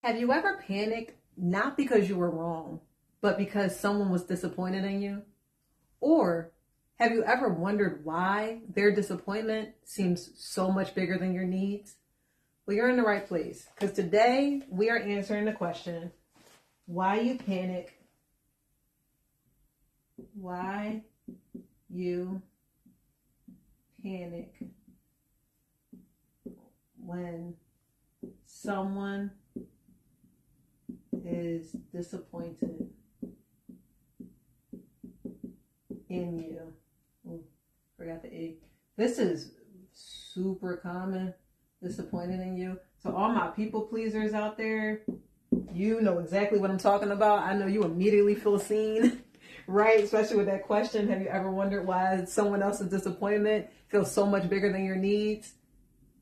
Have you ever panicked not because you were wrong, but because someone was disappointed in you? Or have you ever wondered why their disappointment seems so much bigger than your needs? Well, you're in the right place, because today we are answering the question, why you panic, why you panic when someone is disappointed in you. Ooh, forgot the E. This is super common, disappointed in you. So all my people pleasers out there, you know exactly what I'm talking about. I know you immediately feel seen, right? Especially with that question, have you ever wondered why someone else's disappointment feels so much bigger than your needs?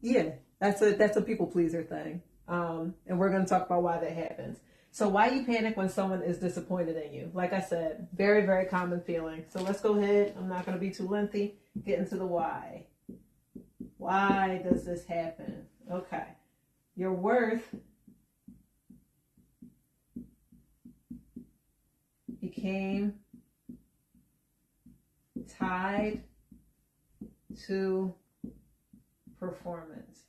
Yeah, that's a people pleaser thing. And we're going to talk about why that happens. So why you panic when someone is disappointed in you? Like I said, very, very common feeling. So let's go ahead. I'm not going to be too lengthy. Get into the why. Why does this happen? Okay. Your worth became tied to performance.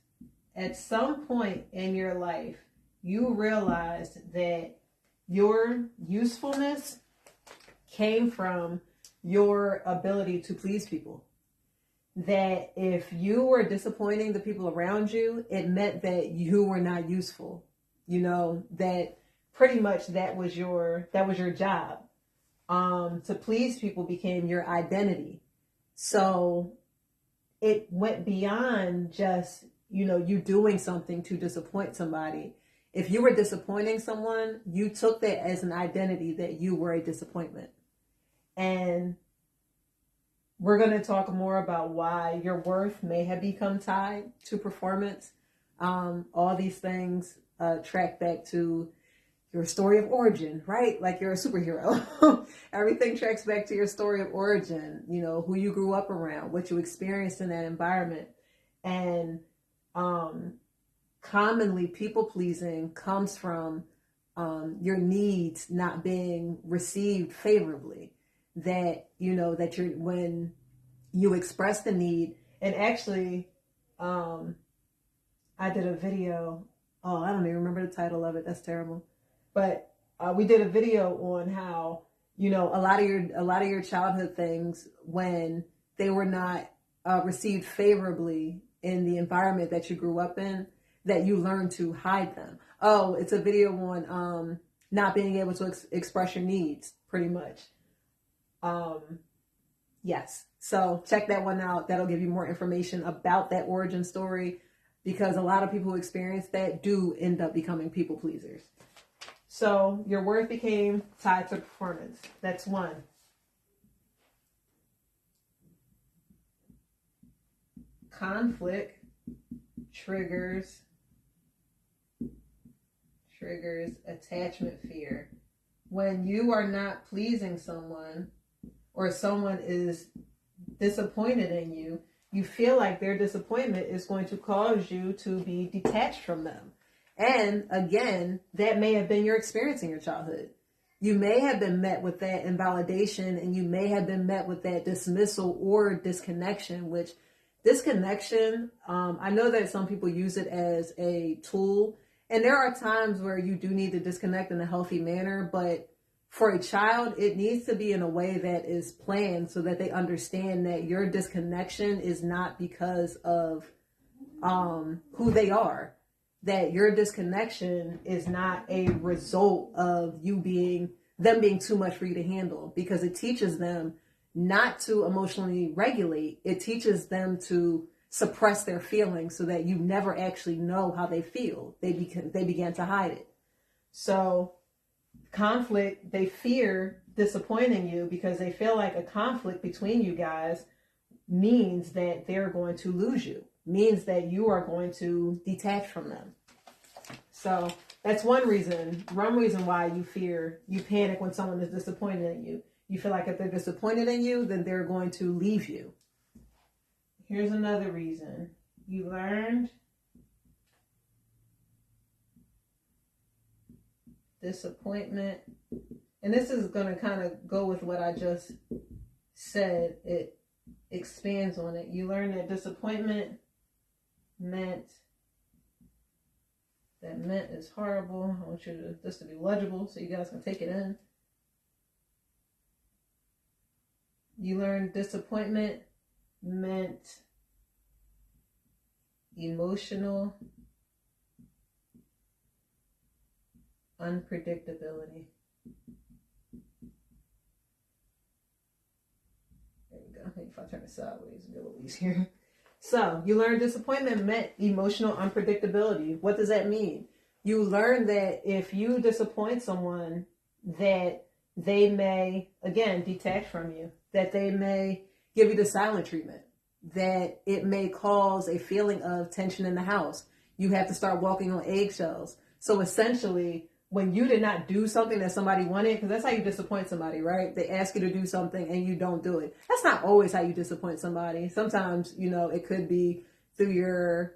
At some point in your life, you realized that your usefulness came from your ability to please people. That if you were disappointing the people around you, it meant that you were not useful. You know, that pretty much that was your job. To please people became your identity. So it went beyond just, you doing something to disappoint somebody. If you were disappointing someone, you took that as an identity that you were a disappointment. And we're going to talk more about why your worth may have become tied to performance. All these things track back to your story of origin, right? Like you're a superhero. Everything tracks back to your story of origin, who you grew up around, what you experienced in that environment. And commonly people pleasing comes from your needs not being received favorably. That, that when you express the need, and actually, I did a video. Oh, I don't even remember the title of it. That's terrible. But we did a video on how, a lot of your childhood things, when they were not received favorably in the environment that you grew up in, that you learned to hide them. Oh, it's a video on not being able to express your needs, pretty much. Yes. So check that one out. That'll give you more information about that origin story, because a lot of people who experience that do end up becoming people pleasers. So your worth became tied to performance. That's one. Conflict triggers attachment fear. When you are not pleasing someone, or someone is disappointed in you, you feel like their disappointment is going to cause you to be detached from them. And again, that may have been your experience in your childhood. You may have been met with that invalidation, and you may have been met with that dismissal or disconnection, which disconnection, I know that some people use it as a tool, and there are times where you do need to disconnect in a healthy manner, but for a child, it needs to be in a way that is planned so that they understand that your disconnection is not because of who they are. That your disconnection is not a result of them being too much for you to handle, because it teaches them not to emotionally regulate. It teaches them to suppress their feelings so that you never actually know how they feel. They began to hide it. So conflict, they fear disappointing you because they feel like a conflict between you guys means that they're going to lose you, means that you are going to detach from them. So that's one reason why you panic when someone is disappointed in you. You feel like if they're disappointed in you, then they're going to leave you. Here's another reason. You learned disappointment, and this is going to kind of go with what I just said. It expands on it. You learn that disappointment meant is horrible. I want you to this to be legible so you guys can take it in. You learn disappointment meant emotional unpredictability. There we go. Maybe if I turn it sideways, it'll be a little easier. So, you learn disappointment meant emotional unpredictability. What does that mean? You learn that if you disappoint someone, that they may, again, detach from you, that they may give you the silent treatment, that it may cause a feeling of tension in the house. You have to start walking on eggshells. So essentially, when you did not do something that somebody wanted, because that's how you disappoint somebody, right? They ask you to do something and you don't do it. That's not always how you disappoint somebody. Sometimes, it could be through your,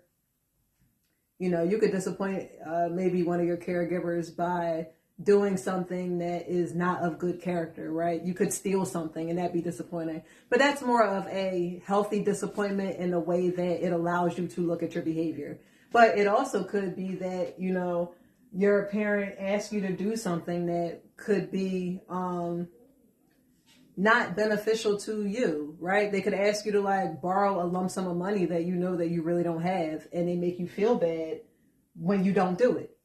you could disappoint maybe one of your caregivers by doing something that is not of good character, right? You could steal something and that'd be disappointing. But that's more of a healthy disappointment in the way that it allows you to look at your behavior. But it also could be that, your parent asks you to do something that could be not beneficial to you, right? They could ask you to borrow a lump sum of money that that you really don't have, and they make you feel bad when you don't do it.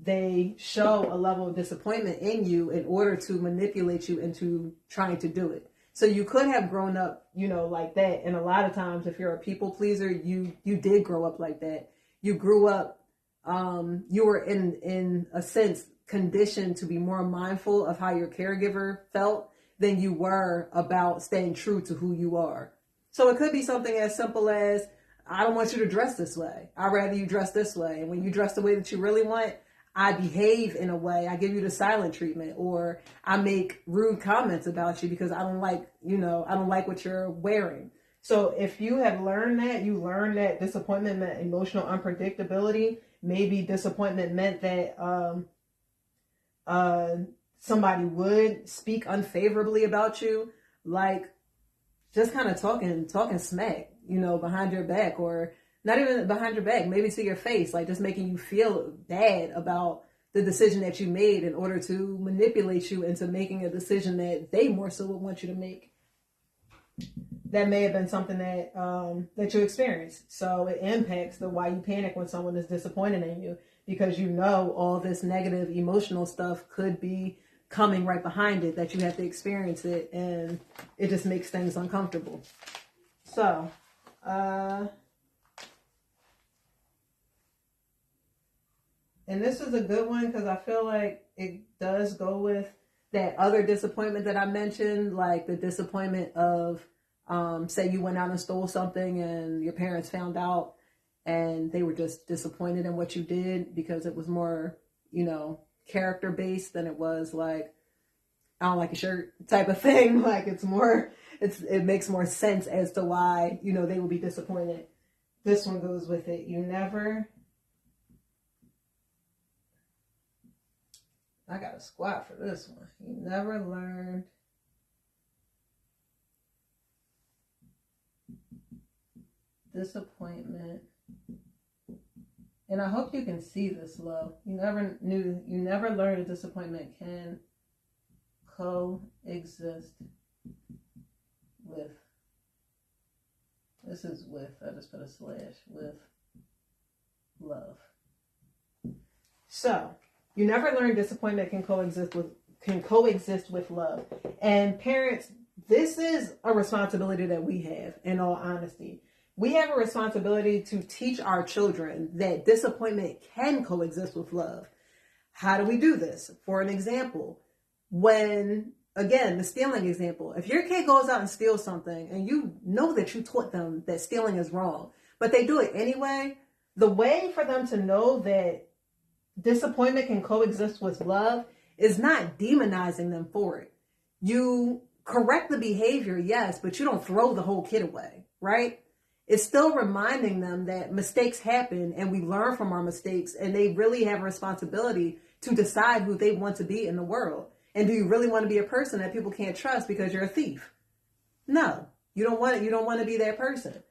They show a level of disappointment in you in order to manipulate you into trying to do it. So you could have grown up, like that. And a lot of times, if you're a people pleaser, you did grow up like that. You grew up, you were in a sense conditioned to be more mindful of how your caregiver felt than you were about staying true to who you are. So it could be something as simple as, I don't want you to dress this way. I'd rather you dress this way. And when you dress the way that you really want, I behave in a way. I give you the silent treatment, or I make rude comments about you because I don't like, I don't like what you're wearing. So if you have learned that, you learned that disappointment meant emotional unpredictability. Maybe disappointment meant that somebody would speak unfavorably about you, like just kind of talking smack, behind your back, or not even behind your back, maybe to your face, like just making you feel bad about the decision that you made in order to manipulate you into making a decision that they more so would want you to make. That may have been something that that you experienced. So it impacts the why you panic when someone is disappointed in you, because all this negative emotional stuff could be coming right behind it, that you have to experience it, and it just makes things uncomfortable. So, and this is a good one because I feel like it does go with that other disappointment that I mentioned, like the disappointment of, say you went out and stole something and your parents found out and they were just disappointed in what you did because it was more, character based than it was like, I don't like your shirt type of thing. Like it makes more sense as to why, they would be disappointed. This one goes with it. I got a squat for this one. You never learned disappointment. And I hope you can see this, love. You never learned that disappointment can coexist with, this is with, I just put a slash, with love. So, you never learned disappointment can coexist with love. And parents, this is a responsibility that we have, in all honesty. We have a responsibility to teach our children that disappointment can coexist with love. How do we do this? For an example, the stealing example, if your kid goes out and steals something and you know that you taught them that stealing is wrong, but they do it anyway, the way for them to know that disappointment can coexist with love is not demonizing them for it. You correct the behavior, yes, but you don't throw the whole kid away, right? It's still reminding them that mistakes happen and we learn from our mistakes, and they really have a responsibility to decide who they want to be in the world. And do you really want to be a person that people can't trust because you're a thief? No, you don't want it. You don't want to be that person.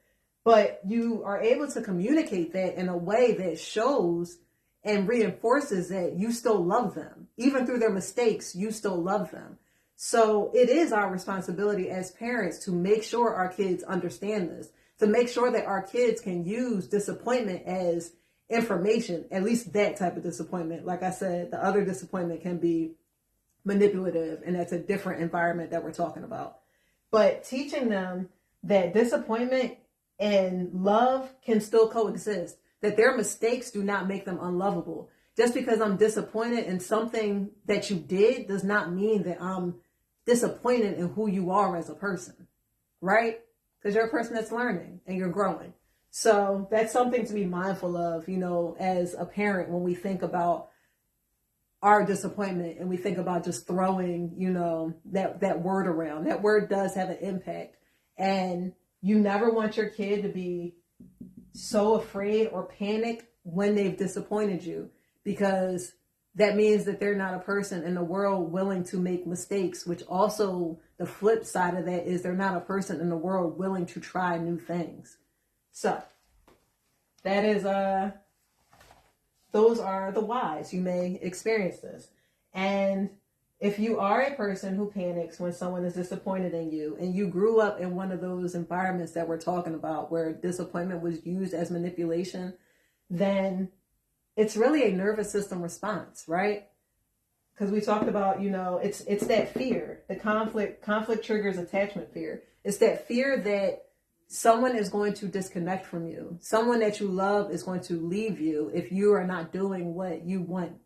But you are able to communicate that in a way that shows and reinforces that you still love them. Even through their mistakes, you still love them. So it is our responsibility as parents to make sure our kids understand this, to make sure that our kids can use disappointment as information, at least that type of disappointment. Like I said, the other disappointment can be manipulative, and that's a different environment that we're talking about. But teaching them that disappointment and love can still coexist, that their mistakes do not make them unlovable. Just because I'm disappointed in something that you did does not mean that I'm disappointed in who you are as a person, right? Because you're a person that's learning and you're growing. So that's something to be mindful of, as a parent, when we think about our disappointment and we think about just throwing, that word around. That word does have an impact. And you never want your kid to be so afraid or panic when they've disappointed you, because that means that they're not a person in the world willing to make mistakes, which also the flip side of that is they're not a person in the world willing to try new things. So that is, those are the whys. You may experience this. And if you are a person who panics when someone is disappointed in you, and you grew up in one of those environments that we're talking about where disappointment was used as manipulation, then it's really a nervous system response, right? Because we talked about, it's that fear. The conflict triggers attachment fear. It's that fear that someone is going to disconnect from you. Someone that you love is going to leave you if you are not doing what you want.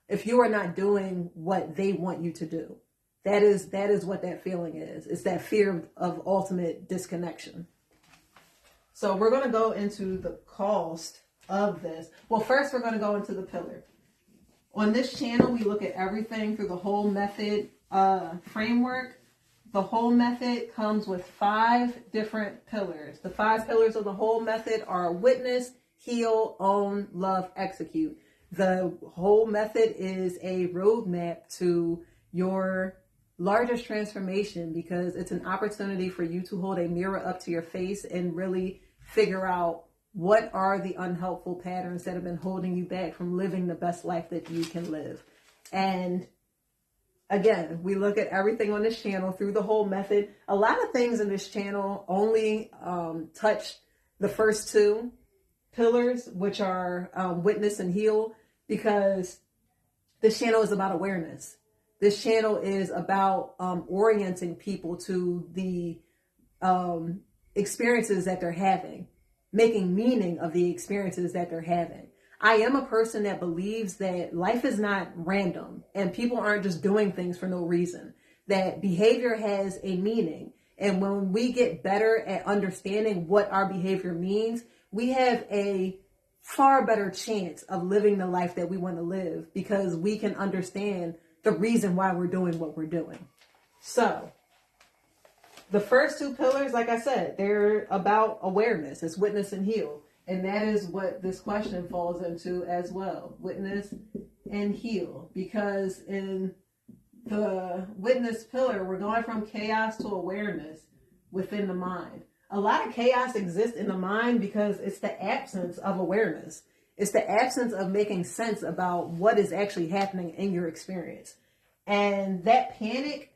If you are not doing what they want you to do. That is what that feeling is. It's that fear of ultimate disconnection. So we're going to go into the cost of this. Well, first we're going to go into the pillar. On this channel, we look at everything through the whole method framework. The whole method comes with 5 different pillars. The 5 pillars of the whole method are witness, heal, own, love, execute. The whole method is a roadmap to your largest transformation, because it's an opportunity for you to hold a mirror up to your face and really figure out what are the unhelpful patterns that have been holding you back from living the best life that you can live. And again, we look at everything on this channel through the whole method. A lot of things in this channel only touch the first 2 pillars, which are witness and heal, because this channel is about awareness. This channel is about orienting people to the experiences that they're having, making meaning of the experiences that they're having. I am a person that believes that life is not random and people aren't just doing things for no reason, that behavior has a meaning. And when we get better at understanding what our behavior means, we have a far better chance of living the life that we want to live, because we can understand the reason why we're doing what we're doing. So the first 2 pillars, like I said, they're about awareness. It's witness and heal. And that is what this question falls into as well. Witness and heal. Because in the witness pillar, we're going from chaos to awareness within the mind. A lot of chaos exists in the mind because it's the absence of awareness. It's the absence of making sense about what is actually happening in your experience. And that panic,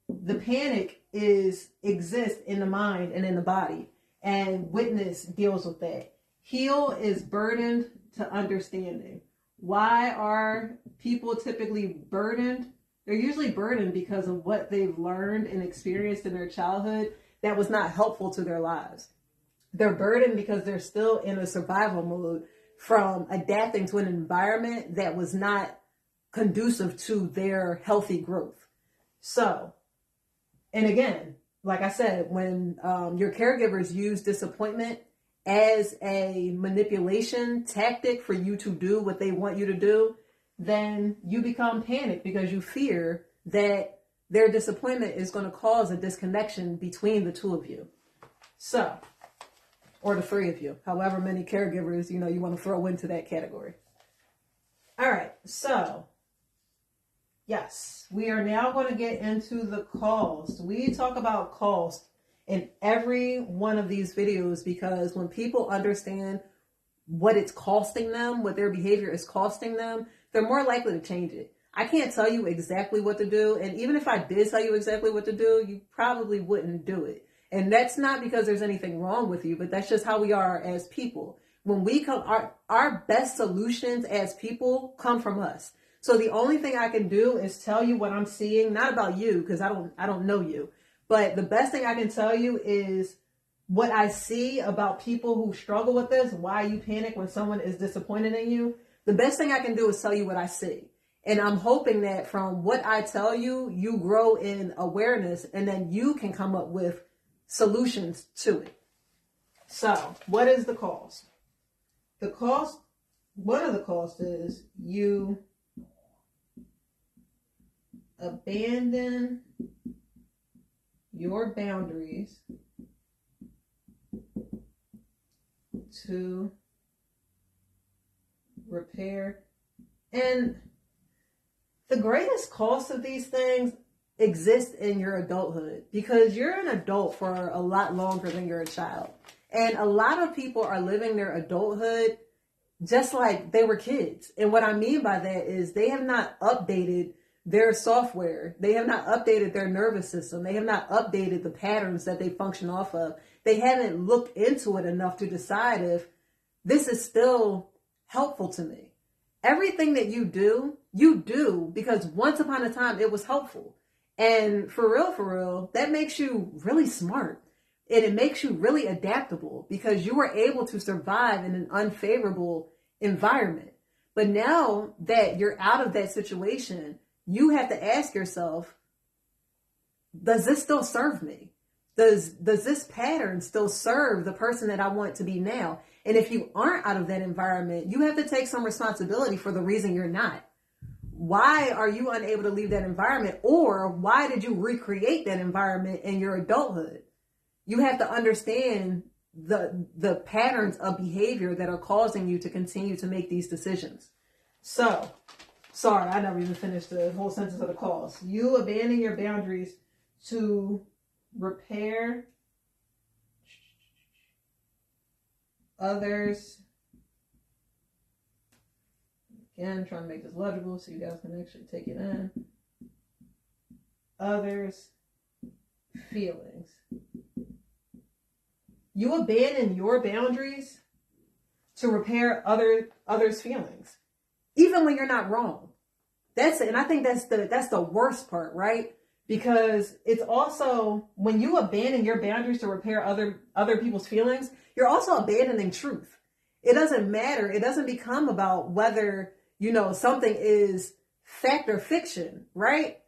the panic exists in the mind and in the body. And witness deals with that. Heal is burdened to understanding. Why are people typically burdened? They're usually burdened because of what they've learned and experienced in their childhood that was not helpful to their lives. They're burdened because they're still in a survival mode from adapting to an environment that was not conducive to their healthy growth. So, and again, like I said, when your caregivers use disappointment as a manipulation tactic for you to do what they want you to do, then you become panicked because you fear that their disappointment is going to cause a disconnection between the 2 of you. So, or the 3 of you, however many caregivers, you want to throw into that category. All right, so yes, we are now going to get into the cost. We talk about cost in every one of these videos because when people understand what it's costing them, what their behavior is costing them, they're more likely to change it. I can't tell you exactly what to do. And even if I did tell you exactly what to do, you probably wouldn't do it. And that's not because there's anything wrong with you, but that's just how we are as people. When we come, our best solutions as people come from us. So the only thing I can do is tell you what I'm seeing, not about you, because I don't know you. But the best thing I can tell you is what I see about people who struggle with this, why you panic when someone is disappointed in you. The best thing I can do is tell you what I see. And I'm hoping that from what I tell you, you grow in awareness and then you can come up with solutions to it. So, what is the cost? The cost, one of the costs is you abandon your boundaries to repair. And the greatest cost of these things exists in your adulthood because you're an adult for a lot longer than you're a child. And a lot of people are living their adulthood just like they were kids. And what I mean by that is they have not updated their software. They have not updated their nervous system. They have not updated the patterns that they function off of. They haven't looked into it enough to decide if this is still helpful to me. Everything that you do because once upon a time it was helpful. And for real, that makes you really smart. And it makes you really adaptable because you were able to survive in an unfavorable environment. But now that you're out of that situation, you have to ask yourself, does this still serve me? Does this pattern still serve the person that I want to be now? And if you aren't out of that environment, you have to take some responsibility for the reason you're not. Why are you unable to leave that environment? Or why did you recreate that environment in your adulthood? You have to understand the patterns of behavior that are causing you to continue to make these decisions. So, sorry, I never even finished the whole sentence of the cause. You abandon your boundaries to repair others. Again, trying to make this legible so you guys can actually take it in. Others' feelings. You abandon your boundaries to repair others' feelings, even when you're not wrong. That's it, and I think that's the worst part, right? Because it's also when you abandon your boundaries to repair other people's feelings, you're also abandoning truth. It doesn't matter. It doesn't become about whether something is fact or fiction, right?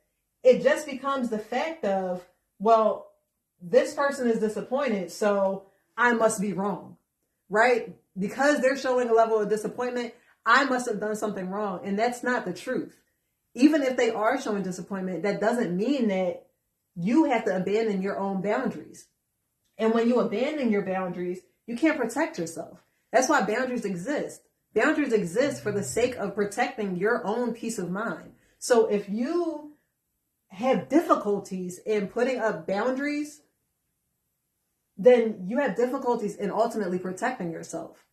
It just becomes the fact of, well, this person is disappointed, so I must be wrong, right? Because they're showing a level of disappointment, I must have done something wrong. And that's not the truth. Even if they are showing disappointment, that doesn't mean that you have to abandon your own boundaries. And when you abandon your boundaries, you can't protect yourself. That's why boundaries exist. Boundaries exist for the sake of protecting your own peace of mind. So if you have difficulties in putting up boundaries, then you have difficulties in ultimately protecting yourself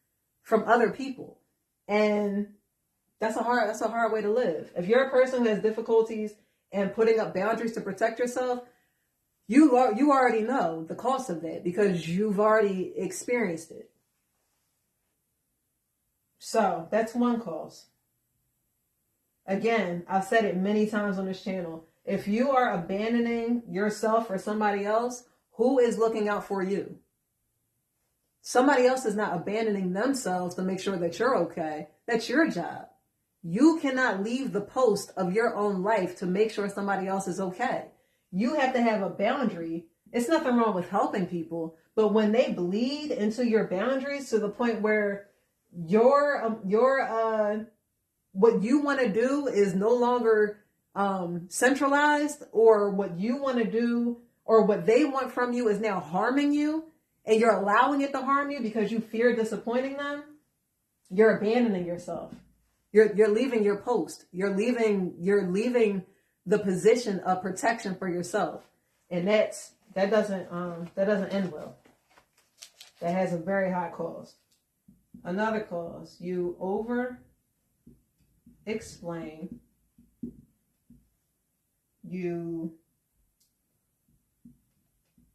from other people. And that's a hard way to live. If you're a person who has difficulties in putting up boundaries to protect yourself, you already know the cost of that because you've already experienced it. So that's one cost. Again, I've said it many times on this channel. If you are abandoning yourself for somebody else, who is looking out for you? Somebody else is not abandoning themselves to make sure that you're okay. That's your job. You cannot leave the post of your own life to make sure somebody else is okay. You have to have a boundary. It's nothing wrong with helping people, but when they bleed into your boundaries to the point where what you want to do is no longer centralized, or what you want to do or what they want from you is now harming you, and you're allowing it to harm you because you fear disappointing them, you're abandoning yourself. You're leaving your post. You're leaving the position of protection for yourself. And that doesn't end well. That has a very high cost. Another cause, you over explain, you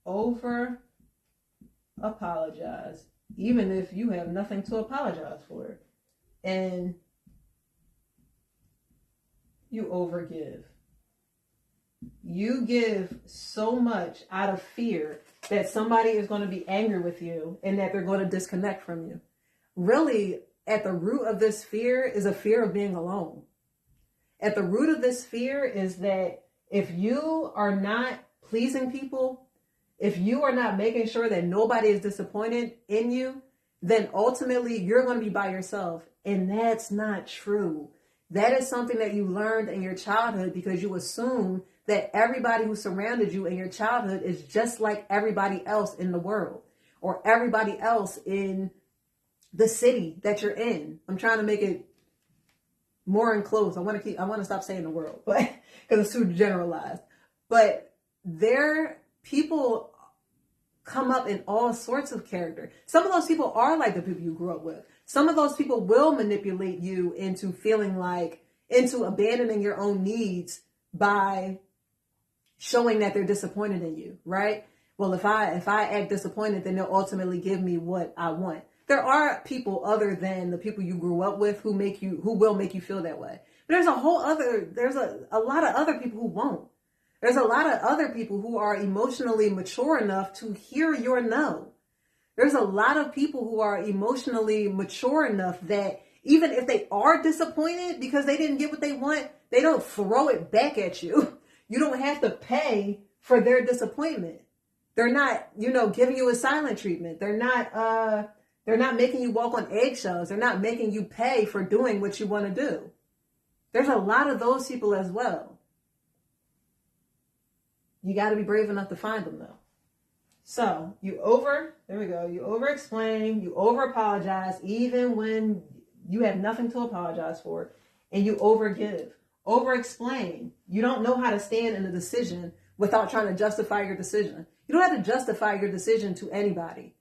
over apologize, even if you have nothing to apologize for, and you overgive. You give so much out of fear that somebody is going to be angry with you and that they're going to disconnect from you. Really, at the root of this fear is a fear of being alone. At the root of this fear is that if you are not pleasing people, if you are not making sure that nobody is disappointed in you, then ultimately you're going to be by yourself. And that's not true. That is something that you learned in your childhood because you assume that everybody who surrounded you in your childhood is just like everybody else in the world or everybody else in the city that you're in. I'm trying to make it more enclosed. I want to stop saying the world, but because it's too generalized. But people come up in all sorts of character. Some of those people are like the people you grew up with. Some of those people will manipulate you into abandoning your own needs by showing that they're disappointed in you, right? Well, if I act disappointed, then they'll ultimately give me what I want. There are people other than the people you grew up with who will make you feel that way. But there's a lot of other people who won't. There's a lot of other people who are emotionally mature enough to hear your no. There's a lot of people who are emotionally mature enough that even if they are disappointed because they didn't get what they want, they don't throw it back at you. You don't have to pay for their disappointment. They're not, giving you a silent treatment. They're not making you walk on eggshells. They're not making you pay for doing what you want to do. There's a lot of those people as well. You got to be brave enough to find them though. So you over explain, you over apologize, even when you have nothing to apologize for, and you overgive. Over explain. You don't know how to stand in a decision without trying to justify your decision. You don't have to justify your decision to anybody.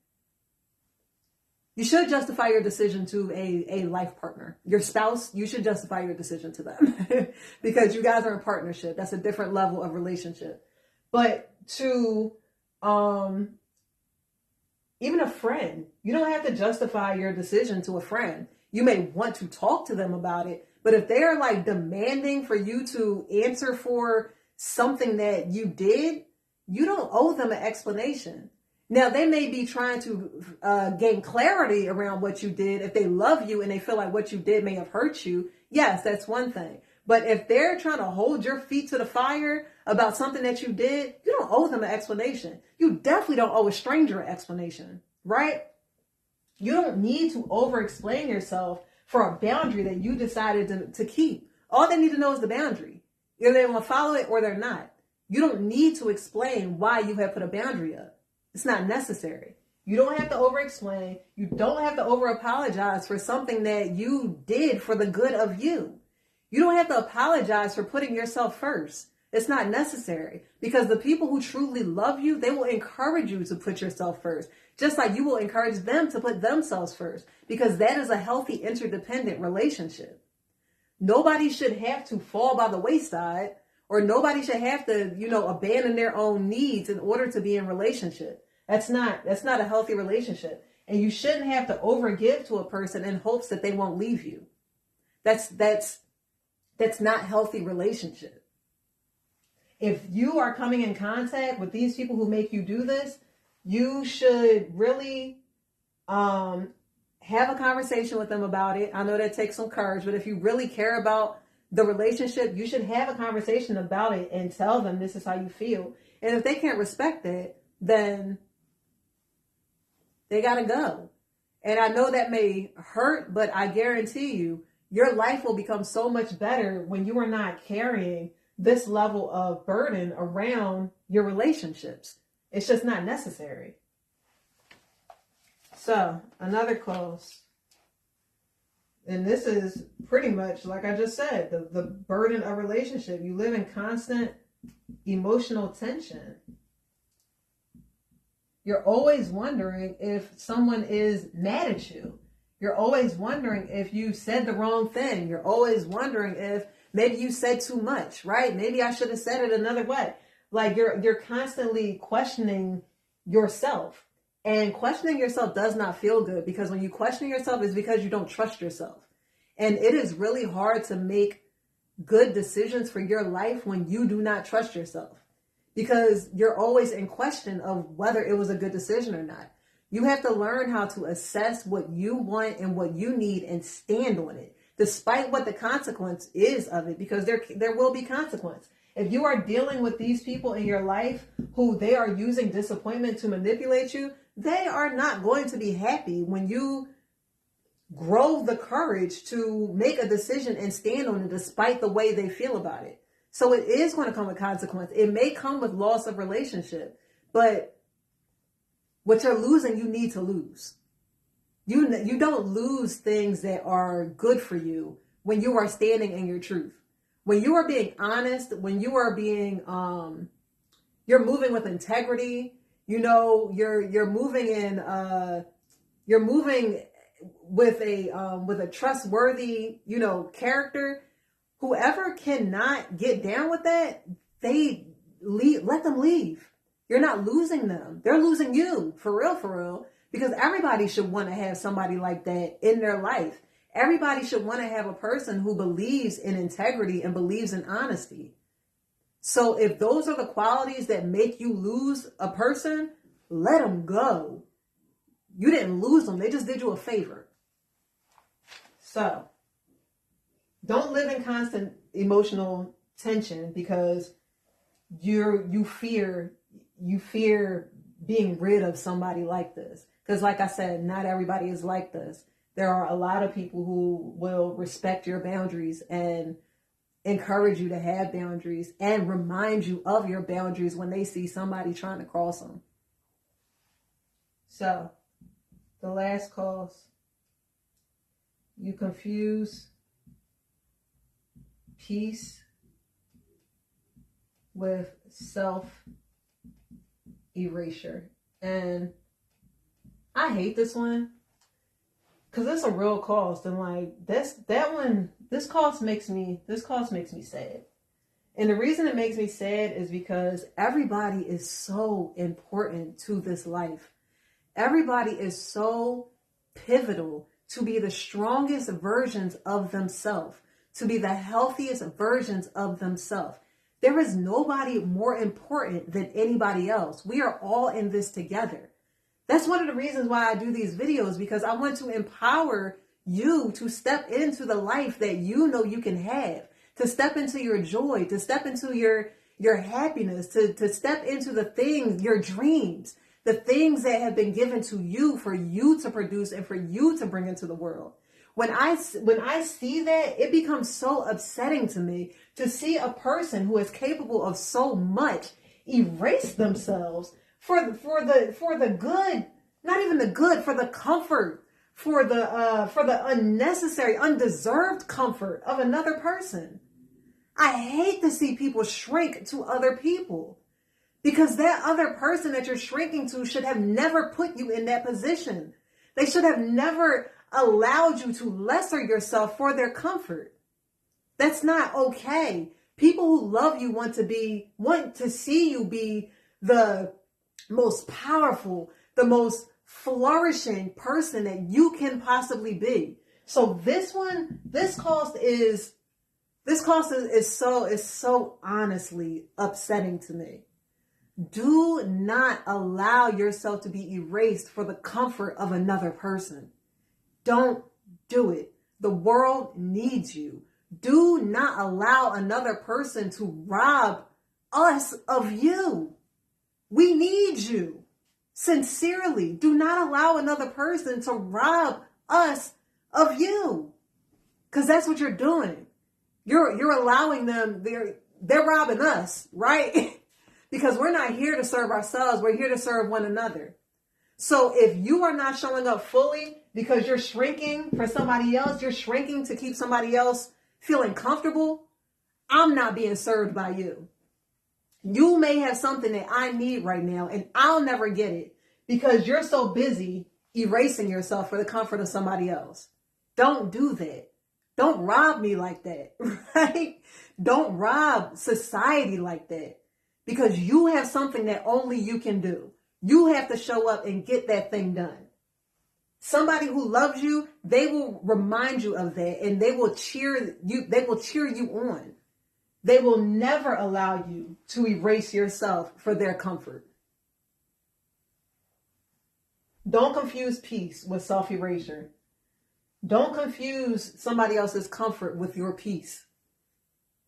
You should justify your decision to a life partner. Your spouse, you should justify your decision to them because you guys are in partnership. That's a different level of relationship. But to even a friend, you don't have to justify your decision to a friend. You may want to talk to them about it, but if they are like demanding for you to answer for something that you did, you don't owe them an explanation. Now, they may be trying to gain clarity around what you did. If they love you and they feel like what you did may have hurt you, yes, that's one thing. But if they're trying to hold your feet to the fire about something that you did, you don't owe them an explanation. You definitely don't owe a stranger an explanation, right? You don't need to over-explain yourself for a boundary that you decided to keep. All they need to know is the boundary. Either they want to follow it or they're not. You don't need to explain why you have put a boundary up. It's not necessary. You don't have to over-explain. You don't have to over-apologize for something that you did for the good of you. You don't have to apologize for putting yourself first. It's not necessary because the people who truly love you, they will encourage you to put yourself first, just like you will encourage them to put themselves first, because that is a healthy interdependent relationship. Nobody should have to fall by the wayside, or nobody should have to, abandon their own needs in order to be in relationship. That's not a healthy relationship. And you shouldn't have to overgive to a person in hopes that they won't leave you. That's not healthy relationship. If you are coming in contact with these people who make you do this, you should really have a conversation with them about it. I know that takes some courage, but if you really care about the relationship, you should have a conversation about it and tell them this is how you feel. And if they can't respect it, then they got to go. And I know that may hurt, but I guarantee you, your life will become so much better when you are not carrying this level of burden around your relationships. It's just not necessary. So, another cause And this is pretty much, like I just said, the burden of relationship. You live in constant emotional tension. You're always wondering if someone is mad at you. You're always wondering if you said the wrong thing. You're always wondering if maybe you said too much, right? Maybe I should have said it another way. Like you're constantly questioning yourself. And questioning yourself does not feel good, because when you question yourself, it's because you don't trust yourself. And it is really hard to make good decisions for your life when you do not trust yourself, because you're always in question of whether it was a good decision or not. You have to learn how to assess what you want and what you need and stand on it, despite what the consequence is of it, because there will be consequence. If you are dealing with these people in your life who they are using disappointment to manipulate you, they are not going to be happy when you grow the courage to make a decision and stand on it despite the way they feel about it. So it is going to come with consequence. It may come with loss of relationship, but what you're losing, you need to lose. You don't lose things that are good for you when you are standing in your truth. When you are being honest, when you are being, you're moving with integrity, you're moving with a trustworthy, character. Whoever cannot get down with that, let them leave. You're not losing them. They're losing you, for real, because everybody should want to have somebody like that in their life. Everybody should want to have a person who believes in integrity and believes in honesty. So if those are the qualities that make you lose a person, let them go. You didn't lose them. They just did you a favor. So don't live in constant emotional tension because you fear being rid of somebody like this. Because like I said, not everybody is like this. There are a lot of people who will respect your boundaries and encourage you to have boundaries and remind you of your boundaries when they see somebody trying to cross them. So, the last cause, you confuse peace with self-erasure. And I hate this one because it's a real cost. And like this cost makes me sad. And the reason it makes me sad is because everybody is so important to this life. Everybody is so pivotal to be the strongest versions of themselves, to be the healthiest versions of themselves. There is nobody more important than anybody else. We are all in this together. That's one of the reasons why I do these videos, because I want to empower you to step into the life that you know you can have, to step into your joy, to step into your happiness, to step into the things, your dreams, the things that have been given to you for you to produce and for you to bring into the world. When I see that, it becomes so upsetting to me to see a person who is capable of so much erase themselves for the good, not even the good, for the comfort, for the unnecessary, undeserved comfort of another person. I hate to see people shrink to other people, because that other person that you're shrinking to should have never put you in that position. They should have never allowed you to lesser yourself for their comfort. That's not okay. People who love you want to see you be the most powerful, the most flourishing person that you can possibly be. So this cost is so honestly upsetting to me. Do not allow yourself to be erased for the comfort of another person. Don't do it. The world needs you. Do not allow another person to rob us of you. We need you. Sincerely, do not allow another person to rob us of you. Because that's what you're doing. You're allowing them, they're robbing us, right? Because we're not here to serve ourselves. We're here to serve one another. So if you are not showing up fully, because you're shrinking for somebody else, you're shrinking to keep somebody else feeling comfortable, I'm not being served by you. You may have something that I need right now, and I'll never get it because you're so busy erasing yourself for the comfort of somebody else. Don't do that. Don't rob me like that, right? Don't rob society like that because you have something that only you can do. You have to show up and get that thing done. Somebody who loves you, they will remind you of that and they will cheer you on. They will never allow you to erase yourself for their comfort. Don't confuse peace with self-erasure. Don't confuse somebody else's comfort with your peace.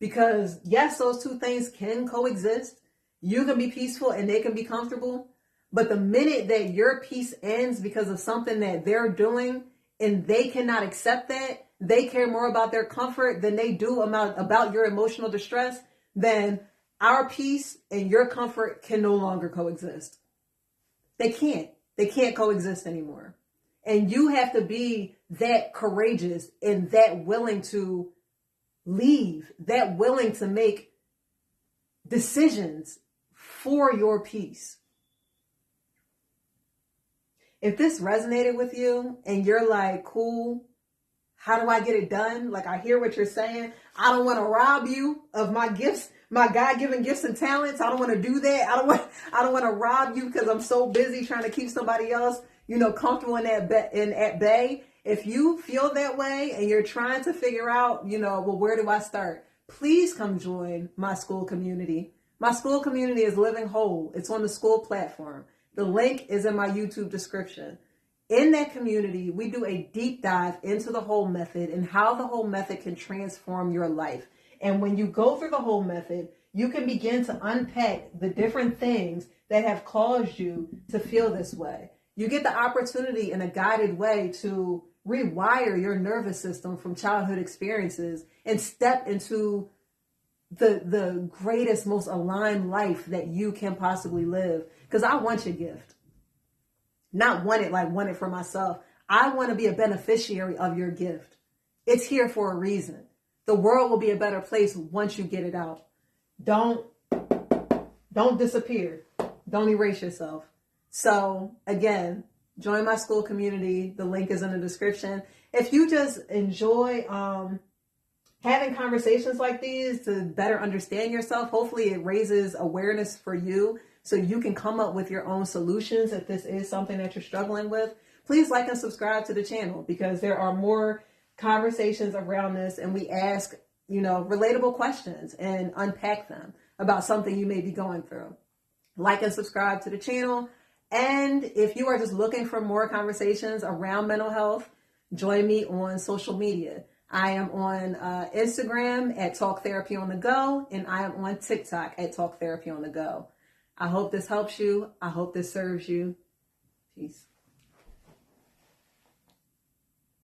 Because yes, those two things can coexist. You can be peaceful and they can be comfortable. But the minute that your peace ends because of something that they're doing and they cannot accept that, they care more about their comfort than they do about your emotional distress, then our peace and your comfort can no longer coexist. They can't. They can't coexist anymore. And you have to be that courageous and that willing to leave, that willing to make decisions for your peace. If this resonated with you and you're like, cool, how do I get it done? Like, I hear what you're saying. I don't want to rob you of my gifts, my God-given gifts and talents. I don't want to do that. I don't want to rob you because I'm so busy trying to keep somebody else, comfortable at bay. If you feel that way and you're trying to figure out, well, where do I start? Please come join my school community. My school community is Living Whole. It's on the school platform. The link is in my YouTube description. In that community, we do a deep dive into the whole method and how the whole method can transform your life. And when you go through the whole method, you can begin to unpack the different things that have caused you to feel this way. You get the opportunity in a guided way to rewire your nervous system from childhood experiences and step into the greatest, most aligned life that you can possibly live. Because I want your gift. Not want it for myself. I want to be a beneficiary of your gift. It's here for a reason. The world will be a better place once you get it out. Don't disappear. Don't erase yourself. So again, join my school community. The link is in the description. If you just enjoy having conversations like these to better understand yourself, hopefully it raises awareness for you so you can come up with your own solutions if this is something that you're struggling with. Please like and subscribe to the channel because there are more conversations around this and we ask, relatable questions and unpack them about something you may be going through. Like and subscribe to the channel. And if you are just looking for more conversations around mental health, join me on social media. I am on Instagram at Talk Therapy on the Go, and I am on TikTok at Talk Therapy on the Go. I hope this helps you. I hope this serves you. Peace.